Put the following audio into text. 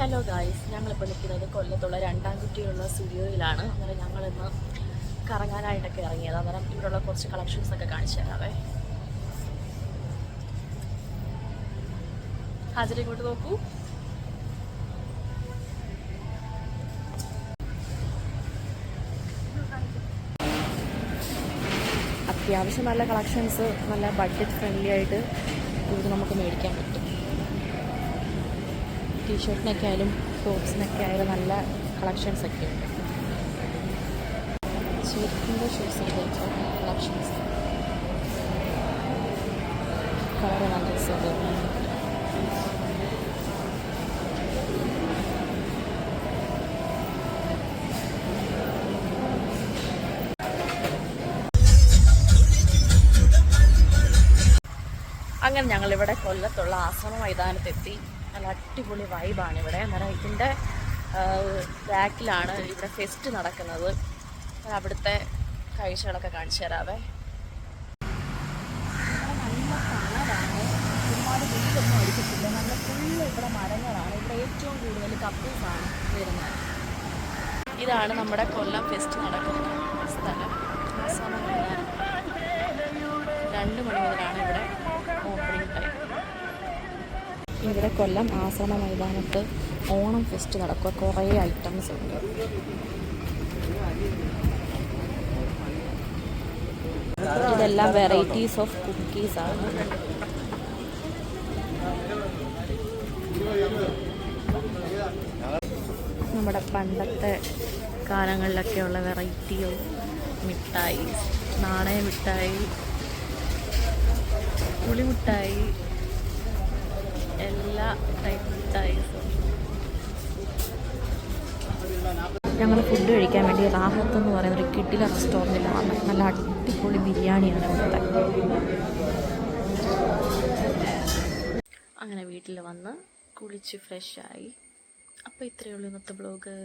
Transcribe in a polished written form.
Hello guys, ഞങ്ങളിപ്പോൾ നിൽക്കുന്നത് കൊല്ലത്തുള്ള രണ്ടാം കുറ്റിയുള്ള സ്റ്റുഡിയോയിലാണ്. അന്നേരം ഞങ്ങളിന്ന് കറങ്ങാനായിട്ടൊക്കെ ഇറങ്ങിയത്. അന്നേരം ഇവിടെയുള്ള കുറച്ച് കളക്ഷൻസൊക്കെ കാണിച്ചു തരാവേ. ഹാജര ഇങ്ങോട്ട് നോക്കൂ. അത്യാവശ്യം നല്ല കളക്ഷൻസ്, നല്ല ബഡ്ജറ്റ് ഫ്രണ്ട്ലി ആയിട്ട് ഇത് നമുക്ക് മേടിക്കാൻ പറ്റും. ടീഷർട്ടിനൊക്കെ ആയാലും ടോപ്സിനൊക്കെ ആയാലും നല്ല കളക്ഷൻസ് ഒക്കെ ഉണ്ട്. ചെരുപ്പിൻ്റെ ഷൂസിൻ്റെ കളക്ഷൻസ് കളർ നല്ല രസമുണ്ട്. അങ്ങനെ ഞങ്ങളിവിടെ കൊല്ലത്തുള്ള ആശ്രമ മൈതാനത്തെത്തി. നല്ല അടിപൊളി വൈബാണ് ഇവിടെ. അന്നേരം ഇതിൻ്റെ ബാക്കിലാണ് ഇവിടെ ഫെസ്റ്റ് നടക്കുന്നത്. അവിടുത്തെ കാഴ്ചകളൊക്കെ കാണിച്ചു തരാവേ. നല്ല തണലാണ്, ഒരുപാട് വെയിലൊന്നും അടിക്കത്തില്ല. നല്ല ഫുള്ള് ഇവിടെ മരങ്ങളാണ്. ഇവിടെ ഏറ്റവും കൂടുതൽ കപ്പിൾസാണ് വരുന്നത്. ഇതാണ് നമ്മുടെ കൊല്ലം ഫെസ്റ്റ് നടക്കുന്ന സ്ഥലം. ആശ്രമ മൈതാനം 2 മണി മുതലാണ് ഇവിടെ ഓപ്പണിംഗ് ടൈം. ഇവിടെ കൊല്ലം ആശ്രമ മൈതാനത്ത് ഓണം ഫെസ്റ്റ് നടക്കുക. കുറേ ഐറ്റംസ് ഉണ്ട്. ഇതെല്ലാം വെറൈറ്റീസ് ഓഫ് കുക്കീസാണ്. നമ്മുടെ പണ്ടത്തെ കാലങ്ങളിലൊക്കെയുള്ള വെറൈറ്റിയോ മിഠായി, നാണയ മിഠായി, പുളിമിഠായി, എല്ലാ ടൈപ്പ് മിഠായിസും. ഞങ്ങൾ ഫുഡ് കഴിക്കാൻ വേണ്ടി റാഹത്ത് എന്ന് പറയുന്ന ഒരു കിടില റെസ്റ്റോറൻറ്റിലാണ്. നല്ല അടിപൊളി ബിരിയാണിയാണ് ഇവിടുത്തെ. അങ്ങനെ വീട്ടിൽ വന്ന് കുളിച്ച് ഫ്രഷായി. അപ്പോൾ ഇത്രയേ ഉള്ളൂ ഇന്നത്തെ ബ്ലോഗ്.